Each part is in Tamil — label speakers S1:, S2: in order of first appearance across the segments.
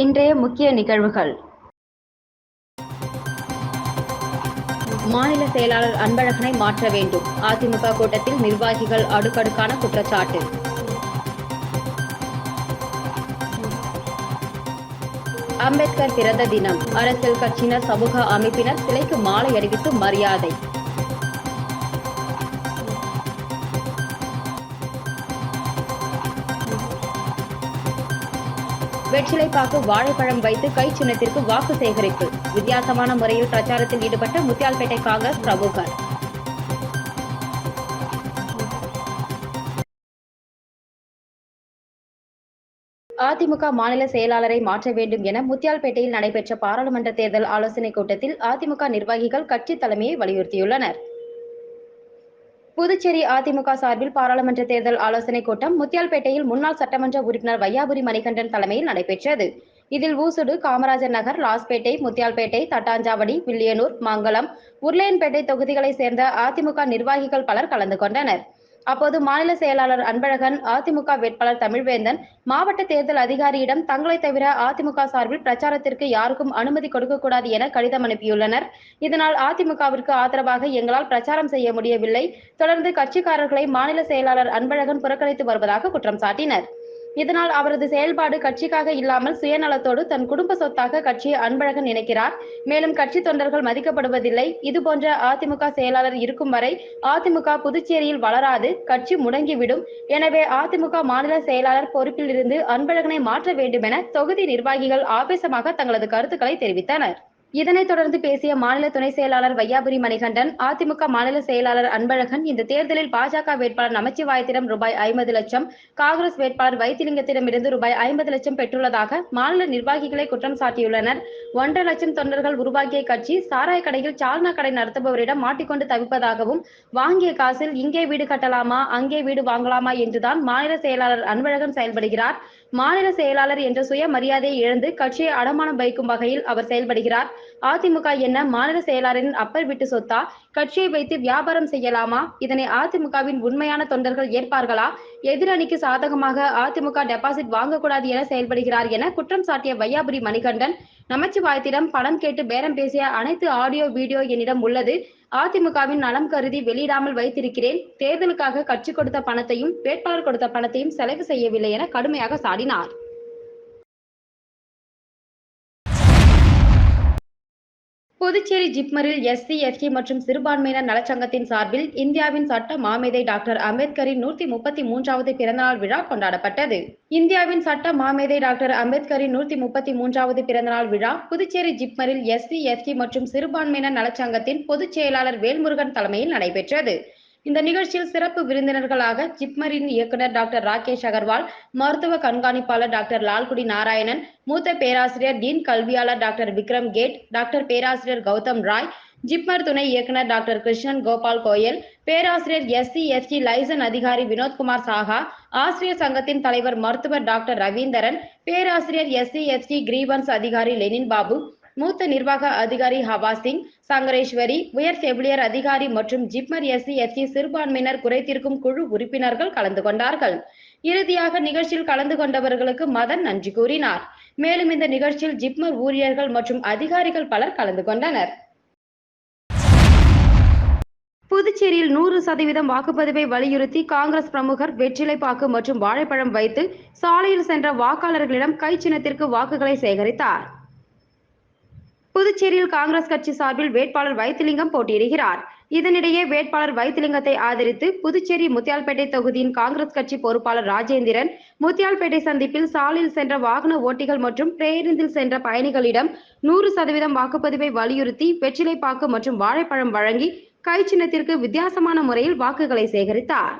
S1: இன்றைய முக்கிய நிகழ்வுகள். மாநில செயலாளர் அன்பழகனை மாற்ற வேண்டும். அதிமுக கூட்டத்தில் நிர்வாகிகள் அடுக்கடுக்கான குற்றச்சாட்டு. அம்பேத்கர் பிறந்த தினம். அரசியல் கட்சியினர், சமூக அமைப்பினர் சிலைக்கு மாலை அணிவித்து மரியாதை. வெற்றிலைப்பாக்கு, வாழைப்பழம் வைத்து கை சின்னத்திற்கு வாக்கு சேகரிப்பு. வித்தியாசமான முறையில் பிரச்சாரத்தில் ஈடுபட்ட முத்தியால்பேட்டை காங்கிரஸ் பிரமுகர். அதிமுக மாநில செயலாளரை மாற்ற வேண்டும் என முத்தியால்பேட்டையில் நடைபெற்ற பாராளுமன்ற தேர்தல் ஆலோசனைக் கூட்டத்தில் அதிமுக நிர்வாகிகள் கட்சி தலைமையை வலியுறுத்தியுள்ளனர். புதுச்சேரி அதிமுக சார்பில் பாராளுமன்ற தேர்தல் ஆலோசனைக் கூட்டம் முத்தியால்பேட்டையில் முன்னாள் சட்டமன்ற உறுப்பினர் வையாபுரி மணிகண்டன் தலைமையில் நடைபெற்றது. இதில் ஊசுடு, காமராஜர் நகர், லாஸ்பேட்டை, முத்தியால்பேட்டை, தட்டாஞ்சாவடி, வில்லியனூர், மங்கலம், உருளையன்பேட்டை தொகுதிகளைச் சேர்ந்த அதிமுக நிர்வாகிகள் பலர் கலந்து கொண்டனர். அப்போது மாநில செயலாளர் அன்பழகன், அதிமுக வேட்பாளர் தமிழ்வேந்தன் மாவட்ட தேர்தல் அதிகாரியிடம் தங்களை தவிர அதிமுக சார்பில் பிரச்சாரத்திற்கு யாருக்கும் அனுமதி கொடுக்கக்கூடாது என கடிதம் அனுப்பியுள்ளனர். இதனால் அதிமுகவிற்கு ஆதரவாக எங்களால் பிரச்சாரம் செய்ய முடியவில்லை. தொடர்ந்து கட்சிக்காரர்களை மாநில செயலாளர் அன்பழகன் புறக்கணித்து வருவதாக குற்றம் சாட்டினர். இதனால் அவரது செயல்பாடு கட்சிக்காக இல்லாமல் சுயநலத்தோடு தன் குடும்ப சொத்தாக கட்சியை அன்பழகன் நினைக்கிறார். மேலும் கட்சி தொண்டர்கள் மதிக்கப்படுவதில்லை. இதுபோன்ற அதிமுக செயலாளர் இருக்கும் வரை அதிமுக புதுச்சேரியில் வளராது, கட்சி முடங்கிவிடும். எனவே அதிமுக மாநில செயலாளர் பொறுப்பில் இருந்து அன்பழகனை மாற்ற வேண்டுமென தொகுதி நிர்வாகிகள் ஆவேசமாக தங்களது கருத்துக்களை தெரிவித்தனர். இதனைத் தொடர்ந்து பேசிய மாநில துணை செயலாளர் வையாபுரி மணிகண்டன், அதிமுக மாநில செயலாளர் அன்பழகன் இந்த தேர்தலில் பாஜக வேட்பாளர் நமச்சிவாயத்திடம் ரூபாய் 50 லட்சம், காங்கிரஸ் வேட்பாளர் வைத்திலிங்கத்திடமிருந்து ரூபாய் 50 லட்சம் பெற்றுள்ளதாக மாநில நிர்வாகிகளை குற்றம் சாட்டியுள்ளனர். 1.5 லட்சம் தொண்டர்கள் உருவாக்கிய கட்சி சாராய கடையில் சால்னா கடை நடத்துபவரிடம் மாட்டிக்கொண்டு தவிப்பதாகவும், வாங்கிய காசில் இங்கே வீடு கட்டலாமா, அங்கே வீடு வாங்கலாமா என்றுதான் மாநில செயலாளர் அன்பழகன் செயல்படுகிறார். மாநில செயலாளர் என்ற சுயமரியாதையை இழந்து கட்சியை அடமானம் வைக்கும் வகையில் அவர் செயல்படுகிறார். அதிமுக என்ன மாநில செயலாளரின் அப்பர் வீட்டு சொத்தா? கட்சியை வைத்து வியாபாரம் செய்யலாமா? இதனை அதிமுகவின் உண்மையான தொண்டர்கள் ஏற்பார்களா? எதிரணிக்கு சாதகமாக அதிமுக டெபாசிட் வாங்கக்கூடாது என செயல்படுகிறார் என குற்றம் சாட்டிய வையாபுரி மணிகண்டன், நமச்சிவாயத்திடம் பணம் கேட்டு பேரம் பேசிய அனைத்து ஆடியோ, வீடியோ என்னிடம் உள்ளது. அதிமுகவின் நலம் கருதி வெளியிடாமல் வைத்திருக்கிறேன். தேர்தலுக்காக கட்சி கொடுத்த பணத்தையும், வேட்பாளர் கொடுத்த பணத்தையும் செலவு செய்யவில்லை என கடுமையாக சாடினார். புதுச்சேரி ஜிப்மரில் எஸ்சி, எஸ்டி மற்றும் சிறுபான்மையினர் நலச்சங்கத்தின் சார்பில் இந்தியாவின் சட்ட மாமேதை டாக்டர் அம்பேத்கரின் 133வது பிறந்தநாள் விழா கொண்டாடப்பட்டது. இந்தியாவின் சட்ட மாமேதை டாக்டர் அம்பேத்கரின் 133வது பிறந்தநாள் விழா புதுச்சேரி ஜிப்மரில் எஸ்சி, எஸ்டி மற்றும் சிறுபான்மையினர் நலச்சங்கத்தின் பொதுச் செயலாளர் வேல்முருகன் தலைமையில் நடைபெற்றது. இந்த நிகழ்ச்சியில் சிறப்பு விருந்தினர்களாக ஜிப்மரின் இயக்குநர் டாக்டர் ராகேஷ் அகர்வால், மருத்துவ கண்காணிப்பாளர் டாக்டர் லால்குடி நாராயணன், மூத்த பேராசிரியர் டீன் கல்வியாளர் டாக்டர் விக்ரம் கேட், டாக்டர் பேராசிரியர் கௌதம் ராய், ஜிப்மர் துணை இயக்குநர் டாக்டர் கிருஷ்ணன் கோபால் கோயல், பேராசிரியர் எஸ்சி, எஸ்டி லைசன் அதிகாரி வினோத்குமார் சாஹா, ஆசிரியர் சங்கத்தின் தலைவர் மருத்துவர் டாக்டர் ரவீந்தரன், பேராசிரியர் எஸ்சி, எஸ்டி கிரீவன்ஸ் அதிகாரி லெனின் பாபு, மூத்த நிர்வாக அதிகாரி ஹவா சிங், சங்கரேஸ்வரி, உயர் செவிலியர் அதிகாரி மற்றும் ஜிப்மர் எஸ்சி, எஸ்டி சிறுபான்மையினர் குறைதீர்க்கும் குழு உறுப்பினர்கள் கலந்து கொண்டார்கள். இறுதியாக நிகழ்ச்சியில் கலந்து கொண்டவர்களுக்கு மதன் நன்றி கூறினார். மேலும் இந்த நிகழ்ச்சியில் ஜிப்மர் ஊழியர்கள் மற்றும் அதிகாரிகள் பலர் கலந்து கொண்டனர். புதுச்சேரியில் 100% வாக்குப்பதிவை வலியுறுத்தி காங்கிரஸ் பிரமுகர் வெற்றிலைப்பாக்கு மற்றும் வாழைப்பழம் வைத்து சாலையில் சென்ற வாக்காளர்களிடம் கை சின்னத்திற்கு வாக்குகளை சேகரித்தார். புதுச்சேரியில் காங்கிரஸ் கட்சி சார்பில் வேட்பாளர் வைத்திலிங்கம் போட்டியிடுகிறார். இதனிடையே வேட்பாளர் வைத்திலிங்கத்தை ஆதரித்து புதுச்சேரி முத்தியால்பேட்டை தொகுதியின் காங்கிரஸ் கட்சி பொறுப்பாளர் ராஜேந்திரன் முத்தியால்பேட்டை சந்திப்பில் சாலையில் சென்ற வாகன ஓட்டிகள் மற்றும் பேருந்தில் சென்ற பயணிகளிடம் 100% வாக்குப்பதிவை வலியுறுத்தி வெற்றிலைப்பாக்கு மற்றும் வாழைப்பழம் வழங்கி கை சின்னத்திற்கு வித்தியாசமான முறையில் வாக்குகளை சேகரித்தார்.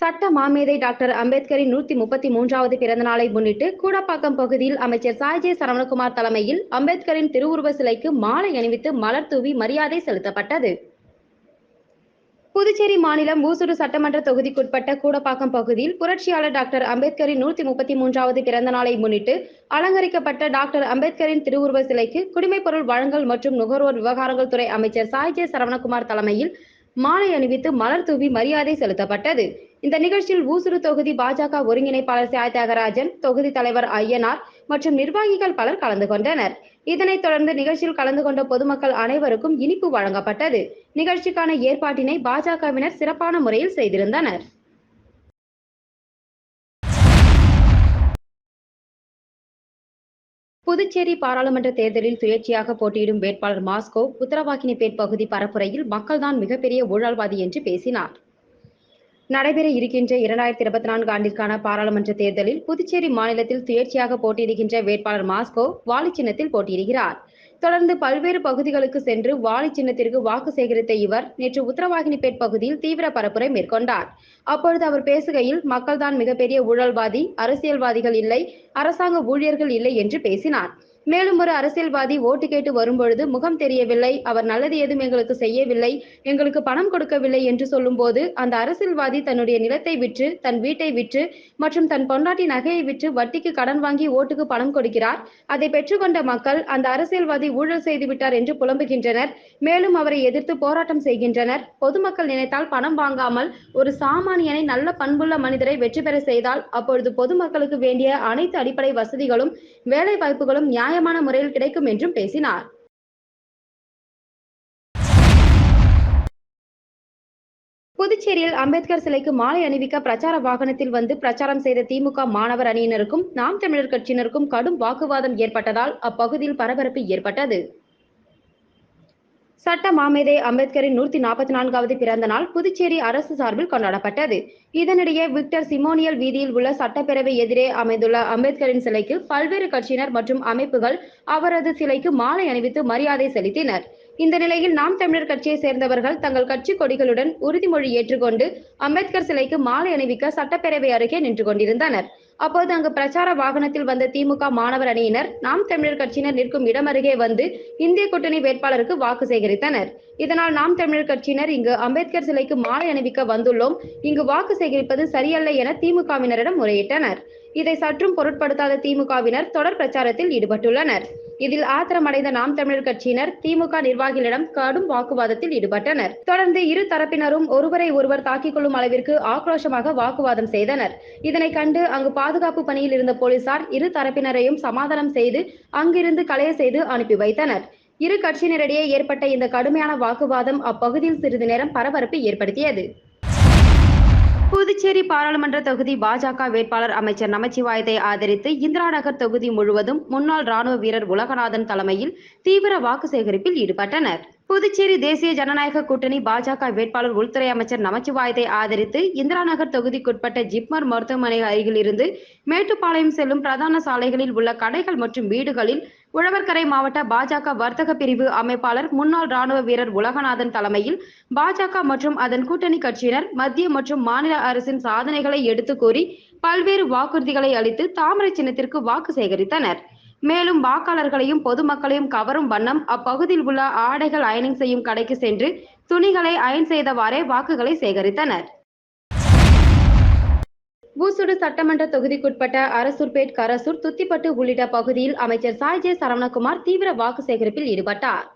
S1: சட்ட மாமேதை டாக்டர் அம்பேத்கரின் 133வது பிறந்த நாளை முன்னிட்டு கூடப்பாக்கம் பகுதியில் அமைச்சர் சாய்ஜே சரவணகுமார் தலைமையில் அம்பேத்கரின் திருவுருவ சிலைக்கு மாலை அணிவித்து மலர் தூவி மரியாதை செலுத்தப்பட்டது. புதுச்சேரி மாநிலம் ஊசுடு சட்டமன்ற தொகுதிக்குட்பட்ட கூடப்பாக்கம் பகுதியில் புரட்சியாளர் டாக்டர் அம்பேத்கரின் 133வது பிறந்த நாளை முன்னிட்டு அலங்கரிக்கப்பட்ட டாக்டர் அம்பேத்கரின் திருவுருவ சிலைக்கு குடிமைப் பொருள் வழங்கல் மற்றும் நுகர்வோர் விவகாரங்கள் துறை அமைச்சர் சாய்ஜே சரவணகுமார் தலைமையில் மாலை அணிவித்து மலர் தூவி மரியாதை செலுத்தப்பட்டது. இந்த நிகழ்ச்சியில் ஊசுடு தொகுதி பாஜக ஒருங்கிணைப்பாளர் சாய் தியாகராஜன், தொகுதி தலைவர் ஐயனார் மற்றும் நிர்வாகிகள் பலர் கலந்து கொண்டனர். இதனைத் தொடர்ந்து நிகழ்ச்சியில் கலந்து கொண்ட பொதுமக்கள் அனைவருக்கும் இனிப்பு வழங்கப்பட்டது. நிகழ்ச்சிக்கான ஏற்பாட்டினை பாஜகவினர் சிறப்பான முறையில் செய்திருந்தனர். புதுச்சேரி பாராளுமன்ற தேர்தலில் சுயேட்சையாக போட்டியிடும் வேட்பாளர் மாஸ்கோ உத்தரவாகினிபேட் பகுதி பரப்புரையில் மக்கள்தான் மிகப்பெரிய ஊழல்வாதி என்று பேசினார். நடைபெற இருக்கின்ற 2024 ஆண்டிற்கான பாராளுமன்ற தேர்தலில் புதுச்சேரி மாநிலத்தில் சுயேட்சையாக போட்டியிடுகின்ற வேட்பாளர் மாஸ்கோ வாலி சின்னத்தில் போட்டியிடுகிறார். தொடர்ந்து பல்வேறு பகுதிகளுக்கு சென்று வாலி சின்னத்திற்கு வாக்கு சேகரித்த இவர் நேற்று உத்தரவாகினிபேட் பகுதியில் தீவிர பரப்புரை மேற்கொண்டார். அப்பொழுது அவர் பேசுகையில், மக்கள்தான் மிகப்பெரிய ஊழல்வாதி, அரசியல்வாதிகள் இல்லை, அரசாங்க ஊழியர்கள் இல்லை என்று பேசினார். மேலும் ஒரு அரசியல்வாதி ஓட்டு கேட்டு வரும்பொழுது முகம் தெரியவில்லை, அவர் நல்லது ஏதும் எங்களுக்கு செய்யவில்லை, எங்களுக்கு பணம் கொடுக்கவில்லை என்று சொல்லும்போது அந்த அரசியல்வாதி தன்னுடைய நிலத்தை விற்று, தன் வீட்டை விற்று மற்றும் தன் பொண்டாட்டி நகையை விற்று வட்டிக்கு கடன் வாங்கி ஓட்டுக்கு பணம் கொடுக்கிறார். அதை பெற்றுக்கொண்ட மக்கள் அந்த அரசியல்வாதி ஊழல் செய்துவிட்டார் என்று புலம்புகின்றனர். மேலும் அவரை எதிர்த்து போராட்டம் செய்கின்றனர். பொதுமக்கள் நினைத்தால் பணம் வாங்காமல் ஒரு சாமானியனை, நல்ல பண்புள்ள மனிதரை வெற்றி பெற செய்தால் அப்பொழுது பொதுமக்களுக்கு வேண்டிய அனைத்து அடிப்படை வசதிகளும் வேலை வாய்ப்புகளும் நியாயமான முறையில் கிடைக்கும் என்றும் பேசினார். புதுச்சேரியில் அம்பேத்கர் சிலைக்கு மாலை அணிவிக்க பிரச்சார வாகனத்தில் வந்து பிரச்சாரம் செய்த திமுக மாணவர் அணியினருக்கும் நாம் தமிழர் கட்சியினருக்கும் கடும் வாக்குவாதம் ஏற்பட்டதால் அப்பகுதியில் பரபரப்பு ஏற்பட்டது. சட்ட மாமேதை அம்பேத்கரின் 144வது பிறந்த நாள் புதுச்சேரி அரசு சார்பில் கொண்டாடப்பட்டது. இதனிடையே விக்டர் சிமோனியல் வீதியில் உள்ள சட்டப்பேரவை எதிரே அமைந்துள்ள அம்பேத்கரின் சிலைக்கு பல்வேறு கட்சியினர் மற்றும் அமைப்புகள் அவரது சிலைக்கு மாலை அணிவித்து மரியாதை செலுத்தினர். இந்த நிலையில் நாம் தமிழர் கட்சியை சேர்ந்தவர்கள் தங்கள் கட்சி கொடிகளுடன் உறுதிமொழி ஏற்றுக்கொண்டு அம்பேத்கர் சிலைக்கு மாலை அணிவிக்க சட்டப்பேரவை அருகே நின்று கொண்டிருந்தனர். அப்போது அங்கு பிரச்சார வாகனத்தில் வந்த திமுக மாணவர் அணியினர் நாம் தமிழர் கட்சியினர் நிற்கும் இடம் அருகே வந்து இந்திய கூட்டணி வேட்பாளருக்கு வாக்கு சேகரித்தனர். இதனால் நாம் தமிழர் கட்சியினர் இங்கு அம்பேத்கர் சிலைக்கு மாலை அணிவிக்க வந்துள்ளோம், இங்கு வாக்கு சேகரிப்பது சரியல்ல என திமுகவினரிடம் முறையிட்டனர். இதை சற்றும் பொருட்படுத்தாத திமுகவினர் தொடர் பிரச்சாரத்தில் ஈடுபட்டுள்ளனர். இதில் ஆத்திரமடைந்த நாம் தமிழர் கட்சியினர் திமுக நிர்வாகிகளிடம் கடும் வாக்குவாதத்தில் ஈடுபட்டனர். தொடர்ந்து இரு தரப்பினரும் ஒருவரை ஒருவர் தாக்கிக் கொள்ளும் அளவிற்கு ஆக்ரோஷமாக வாக்குவாதம் செய்தனர். இதனை கண்டு அங்கு பாதுகாப்பு பணியில் இருந்த போலீசார் இரு தரப்பினரையும் சமாதானம் செய்து அங்கிருந்து கலைய செய்து அனுப்பி வைத்தனர். இரு கட்சியினரிடையே ஏற்பட்ட இந்த கடுமையான வாக்குவாதம் அப்பகுதியில் சிறிது நேரம் பரபரப்பை ஏற்படுத்தியது. புதுச்சேரி பாராளுமன்ற தொகுதி பாஜக வேட்பாளர் அமைச்சர் நமச்சிவாயத்தை ஆதரித்து இந்திரா நகர் தொகுதி முழுவதும் முன்னாள் ராணுவ வீரர் உலகநாதன் தலைமையில் தீவிர வாக்கு சேகரிப்பில் ஈடுபட்டனர். புதுச்சேரி தேசிய ஜனநாயக கூட்டணி பாஜக வேட்பாளர் உள்துறை அமைச்சர் நமச்சிவாயத்தை ஆதரித்து இந்திரா நகர் தொகுதிக்குட்பட்ட ஜிப்மர் மருத்துவமனை அருகில் இருந்து மேட்டுப்பாளையம் செல்லும் பிரதான சாலைகளில் உள்ள கடைகள் மற்றும் வீடுகளில் உழவர்கரை மாவட்ட பாஜக வர்த்தக பிரிவு அமைப்பாளர் முன்னாள் ராணுவ வீரர் உலகநாதன் தலைமையில் பாஜக மற்றும் அதன் கூட்டணி கட்சியினர் மத்திய மற்றும் மாநில அரசின் சாதனைகளை எடுத்து கூறி பல்வேறு வாக்குறுதிகளை அளித்து தாமரை சின்னத்திற்கு வாக்கு சேகரித்தனர். மேலும் வாக்காளர்களையும் பொதுமக்களையும் கவரும் வண்ணம் அப்பகுதியில் உள்ள ஆடைகள் அயனிங் செய்யும் கடைக்கு சென்று துணிகளை அயன் செய்தவாறே வாக்குகளை சேகரித்தனர். ஊசுடு சட்டமன்ற தொகுதிக்குட்பட்ட அரசூர்பேட், கரசூர், துத்திப்பட்டு உள்ளிட்ட பகுதியில் அமைச்சர் சாய் ஜே சரவணகுமார் தீவிர வாக்கு சேகரிப்பில் ஈடுபட்டார்.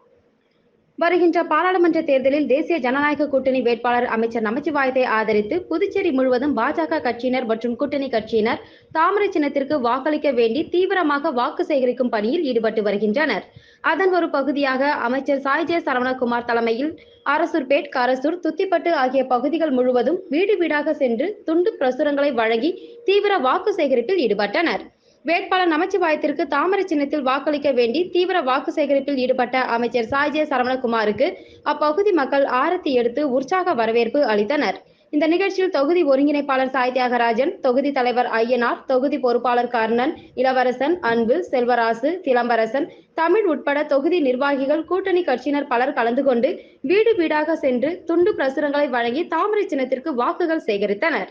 S1: வருகின்ற பாராளுமன்ற தேர்தலில் தேசிய ஜனநாயக கூட்டணி வேட்பாளர் அமைச்சர் நமச்சிவாயத்தை ஆதரித்து புதுச்சேரி முழுவதும் பாஜக கட்சியினர் மற்றும் கூட்டணி கட்சியினர் தாமரை சின்னத்திற்கு வாக்களிக்க வேண்டி தீவிரமாக வாக்கு சேகரிக்கும் பணியில் ஈடுபட்டு வருகின்றனர். அதன் ஒரு பகுதியாக அமைச்சர் சாய் ஜே சரவணகுமார் தலைமையில் அரசூர்பேட், கரசூர், துத்திப்பட்டு ஆகிய பகுதிகள் முழுவதும் வீடு வீடாக சென்று துண்டு பிரசுரங்களை வழங்கி தீவிர வாக்கு சேகரிப்பில் ஈடுபட்டனர். வேட்பாளர் நமச்சிவாயத்திற்கு தாமரை சின்னத்தில் வாக்களிக்க வேண்டி தீவிர வாக்கு சேகரிப்பில் ஈடுபட்ட அமைச்சர் சாய் ஜே சரவணகுமாருக்கு அப்பகுதி மக்கள் ஆரத்தி எடுத்து உற்சாக வரவேற்பு அளித்தனர். இந்த நிகழ்ச்சியில் தொகுதி ஒருங்கிணைப்பாளர் சாய் தியாகராஜன், தொகுதி தலைவர் ஐயனார், தொகுதி பொறுப்பாளர் கர்ணன், இளவரசன், அன்பு, செல்வராசு, சிலம்பரசன், தமிழ் உட்பட தொகுதி நிர்வாகிகள், கூட்டணி கட்சியினர் பலர் கலந்து கொண்டு வீடு வீடாக சென்று துண்டு பிரசுரங்களை வழங்கி தாமரை சின்னத்திற்கு வாக்குகள் சேகரித்தனர்.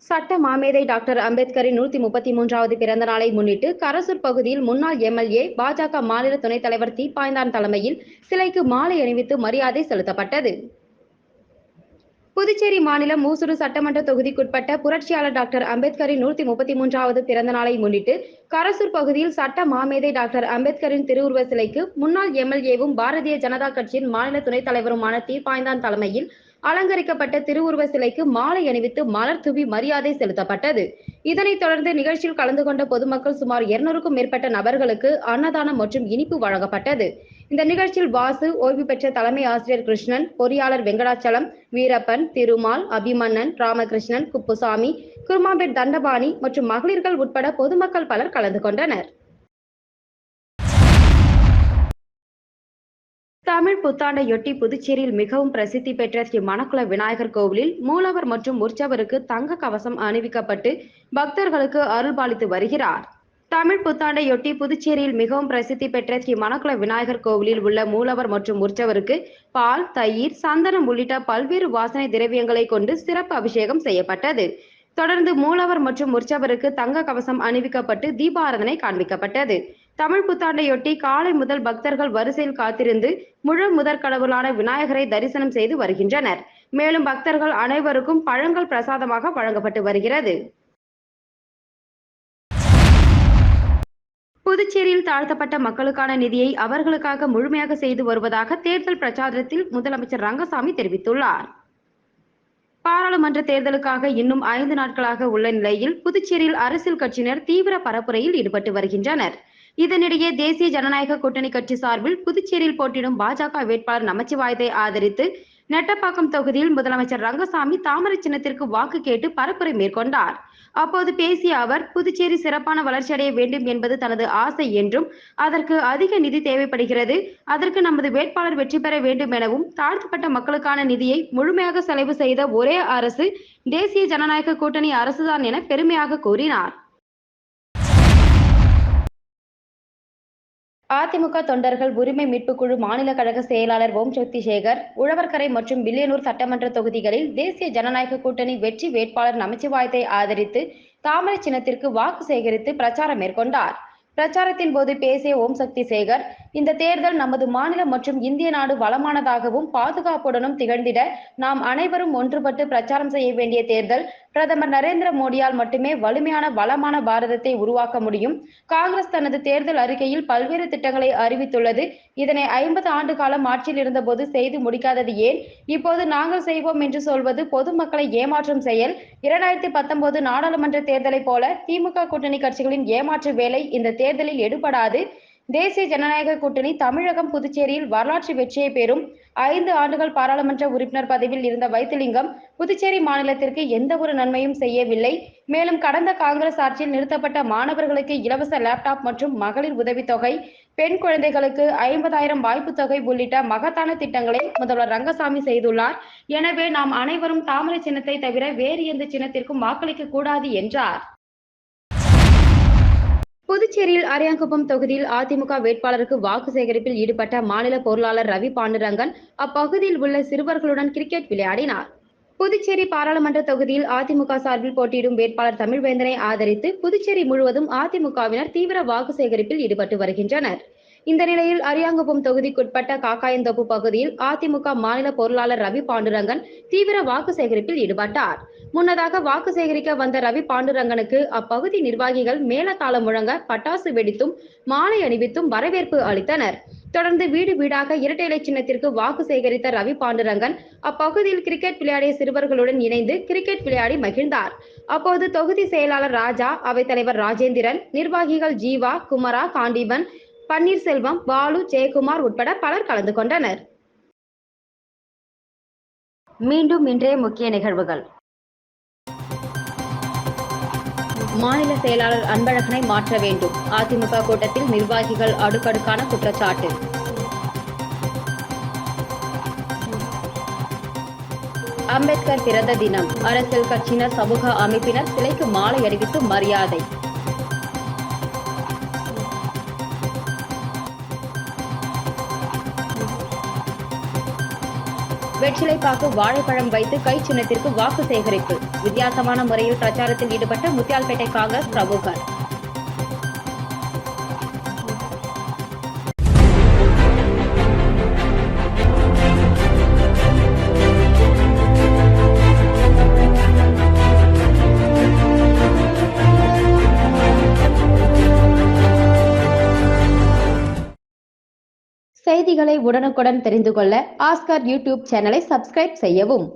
S1: சட்ட மாமேதை டாக்டர் அம்பேத்கரின் 133வது பிறந்த நாளை முன்னிட்டு கரசூர் பகுதியில் முன்னாள் எம்எல்ஏ, பாஜக மாநில துணைத் தலைவர் தீப்பாய்ந்தான் தலைமையில் சிலைக்கு மாலை அணிவித்து மரியாதை செலுத்தப்பட்டது. புதுச்சேரி மாநிலம் மூசூரு சட்டமன்ற தொகுதிக்குட்பட்ட புரட்சியாளர் டாக்டர் அம்பேத்கரின் 133வது பிறந்த நாளை முன்னிட்டு கரசூர் பகுதியில் சட்ட மாமேதை டாக்டர் அம்பேத்கரின் திருவுருவ சிலைக்கு முன்னாள் எம்எல்ஏவும் பாரதிய ஜனதா கட்சியின் மாநில துணைத் தலைவருமான தீர்ப்பாய்ந்தான் தலைமையில் அலங்கரிக்கப்பட்ட திருவுருவ சிலைக்கு மாலை அணிவித்து மலர் தூவி மரியாதை செலுத்தப்பட்டது. இதனைத் தொடர்ந்து நிகழ்ச்சியில் கலந்து கொண்ட பொதுமக்கள் சுமார் 200க்கும் மேற்பட்ட நபர்களுக்கு அன்னதானம் மற்றும் இனிப்பு வழங்கப்பட்டது. இந்த நிகழ்ச்சியில் வாசு, ஓய்வு பெற்ற தலைமை ஆசிரியர் கிருஷ்ணன், பொறியாளர் வெங்கடாச்சலம், வீரப்பன், திருமால், அபிமன்னன், ராமகிருஷ்ணன், குப்புசாமி, குருமாம்பேட் தண்டபாணி மற்றும் மகளிர்கள் உட்பட பொதுமக்கள் பலர் கலந்து கொண்டனர். தமிழ் புத்தாண்டையொட்டி புதுச்சேரியில் மிகவும் பிரசித்தி பெற்ற ஸ்ரீ மணக்குள விநாயகர் கோவிலில் மூலவர் மற்றும் உற்சவருக்கு தங்க கவசம் அணிவிக்கப்பட்டு பக்தர்களுக்கு அருள்பாலித்து வருகிறார். தமிழ் புத்தாண்டையொட்டி புதுச்சேரியில் மிகவும் பிரசித்தி பெற்ற ஸ்ரீ மணக்குள விநாயகர் கோவிலில் உள்ள மூலவர் மற்றும் உற்சவருக்கு பால், தயிர், சந்தனம் உள்ளிட்ட பல்வேறு வாசனை திரவியங்களை கொண்டு சிறப்பு அபிஷேகம் செய்யப்பட்டது. தொடர்ந்து மூலவர் மற்றும் உற்சவருக்கு தங்க கவசம் அணிவிக்கப்பட்டு தீபாராதனை காண்பிக்கப்பட்டது. தமிழ் புத்தாண்டையொட்டி காலை முதல் பக்தர்கள் வரிசையில் காத்திருந்து முழு முதற் கடவுளான விநாயகரை தரிசனம் செய்து வருகின்றனர். மேலும் பக்தர்கள் அனைவருக்கும் பழங்கள் பிரசாதமாக வழங்கப்பட்டு வருகிறது. புதுச்சேரியில் தாழ்த்தப்பட்ட மக்களுக்கான நிதியை அவர்களுக்காக முழுமையாக செய்து வருவதாக தேர்தல் பிரச்சாரத்தில் முதலமைச்சர் ரங்கசாமி தெரிவித்துள்ளார். பாராளுமன்ற தேர்தலுக்காக இன்னும் 5 நாட்களாக உள்ள நிலையில் புதுச்சேரியில் அரசியல் கட்சியினர் தீவிர பரப்புரையில் ஈடுபட்டு வருகின்றனர். இதனிடையே தேசிய ஜனநாயக கூட்டணி கட்சி சார்பில் புதுச்சேரியில் போட்டியிடும் பாஜக வேட்பாளர் நமச்சிவாயத்தை ஆதரித்து நெட்டப்பாக்கம் தொகுதியில் முதலமைச்சர் ரங்கசாமி தாமரை சின்னத்திற்கு வாக்கு கேட்டு பரப்புரை மேற்கொண்டார். அப்போது பேசிய அவர், புதுச்சேரி சிறப்பான வளர்ச்சியடைய வேண்டும் என்பது தனது ஆசை என்றும் அதற்கு அதிக நிதி தேவைப்படுகிறது, அதற்கு நமது வேட்பாளர் வெற்றி பெற வேண்டும் எனவும், தாழ்த்தப்பட்ட மக்களுக்கான நிதியை முழுமையாக செலவு செய்த ஒரே அரசு தேசிய ஜனநாயக கூட்டணி அரசுதான் என பெருமையாக கூறினார். அதிமுக தொண்டர்கள் உரிமை மீட்புக்குழு மாநில கழக செயலாளர் ஓம் சக்தி சேகர், உழவர்கரை மற்றும் வில்லியனூர் சட்டமன்ற தொகுதிகளில் தேசிய ஜனநாயக கூட்டணி வெற்றி வேட்பாளர் நமச்சிவாயத்தை ஆதரித்து தாமரை சின்னத்திற்கு வாக்கு சேகரித்து பிரச்சாரம் மேற்கொண்டார். பிரச்சாரத்தின் போது பேசிய ஓம் சக்தி சேகர், இந்த தேர்தல் நமது மாநிலம் மற்றும் இந்திய நாடு வளமானதாகவும் பாதுகாப்புடனும் திகழ்ந்திட நாம் அனைவரும் ஒன்றுபட்டு பிரச்சாரம் செய்ய வேண்டிய தேர்தல். பிரதமர் நரேந்திர மோடியால் மட்டுமே வலிமையான வளமான பாரதத்தை உருவாக்க முடியும். காங்கிரஸ் தனது தேர்தல் அறிக்கையில் பல்வேறு திட்டங்களை அறிவித்துள்ளது. இதனை 50 ஆண்டு காலம் ஆட்சியில் இருந்தபோது செய்து முடிக்காதது ஏன்? இப்போது நாங்கள் செய்வோம் என்று சொல்வது பொதுமக்களை ஏமாற்றும் செயல். 2019 நாடாளுமன்ற தேர்தலை போல திமுக கூட்டணி கட்சிகளின் ஏமாற்று வேலை இந்த தேர்தலில் எடுபடாது. தேசிய ஜனநாயக கூட்டணி தமிழகம், புதுச்சேரியில் வரலாற்று வெற்றியை பெறும். 5 ஆண்டுகள் பாராளுமன்ற உறுப்பினர் பதவியில் இருந்த வைத்திலிங்கம் புதுச்சேரி மாநிலத்திற்கு எந்த ஒரு நன்மையும் செய்யவில்லை. மேலும் கடந்த காங்கிரஸ் ஆட்சியில் நிறுத்தப்பட்ட மாணவர்களுக்கு இலவச லேப்டாப் மற்றும் மகளிர் உதவித்தொகை, பெண் குழந்தைகளுக்கு 50,000 வாய்ப்பு தொகை உள்ளிட்ட மகத்தான திட்டங்களை முதல்வர் ரங்கசாமி செய்துள்ளார். எனவே நாம் அனைவரும் தாமரை சின்னத்தை தவிர வேறு எந்த சின்னத்திற்கும் வாக்களிக்க கூடாது என்றார். புதுச்சேரியில் அரியாங்குப்பம் தொகுதியில் அதிமுக வேட்பாளருக்கு வாக்கு சேகரிப்பில் ஈடுபட்ட மாநில பொருளாளர் ரவி பாண்டுரங்கன் அப்பகுதியில் உள்ள சிறுவர்களுடன் கிரிக்கெட் விளையாடினார். புதுச்சேரி பாராளுமன்ற தொகுதியில் அதிமுக சார்பில் போட்டியிடும் வேட்பாளர் தமிழ்வேந்தனை ஆதரித்து புதுச்சேரி முழுவதும் அதிமுகவினர் தீவிர வாக்கு சேகரிப்பில் ஈடுபட்டு வருகின்றனர். இந்த நிலையில் அரியாங்குப்பம் தொகுதிக்குட்பட்ட காக்காயந்தோப்பு பகுதியில் அதிமுக மாநில பொருளாளர் ரவி பாண்டுரங்கன் தீவிர வாக்கு சேகரிப்பில் ஈடுபட்டார். முன்னதாக வாக்கு சேகரிக்க வந்த ரவி பாண்டுரங்கனுக்கு அப்பகுதி நிர்வாகிகள் மேளதாளம் முழங்க பட்டாசு வெடித்தும் மாலை அணிவித்தும் வரவேற்பு அளித்தனர். தொடர்ந்து வீடு வீடாக இரட்டை இலை சின்னத்திற்கு வாக்கு சேகரித்த ரவி பாண்டுரங்கன் அப்பகுதியில் கிரிக்கெட் விளையாடிய சிறுவர்களுடன் இணைந்து கிரிக்கெட் விளையாடி மகிழ்ந்தார். அப்போது தொகுதி செயலாளர் ராஜா, அவைத்தலைவர் ராஜேந்திரன், நிர்வாகிகள் ஜீவா, குமரா, காண்டீபன், பன்னீர்செல்வம், பாலு, ஜெயக்குமார் உட்பட பலர் கலந்து கொண்டனர். மீண்டும் இன்றைய முக்கிய நிகழ்வுகள். மாநில செயலாளர் அன்பழகனை மாற்ற வேண்டும். அதிமுக கூட்டத்தில் நிர்வாகிகள் அடுக்கடுக்கான குற்றச்சாட்டு. அம்பேத்கர் பிறந்த தினம், அரசியல் கட்சியினர், சமூக அமைப்பினர் சிலைக்கு மாலை அணிவித்து மரியாதை. வெற்றிலைப்பாக்கு, வாழைப்பழம் வைத்து கை சின்னத்திற்கு வாக்கு சேகரிப்பு. வித்தியாசமான முறையில் பிரச்சாரத்தில் ஈடுபட்ட முத்தியால்பேட்டை காங்கிரஸ் பிரமுகர். செய்திகளை உடனுக்குடன் தெரிந்து கொள்ள ஆஸ்கார் யூடியூப் சேனலை சப்ஸ்கிரைப் செய்யவும்.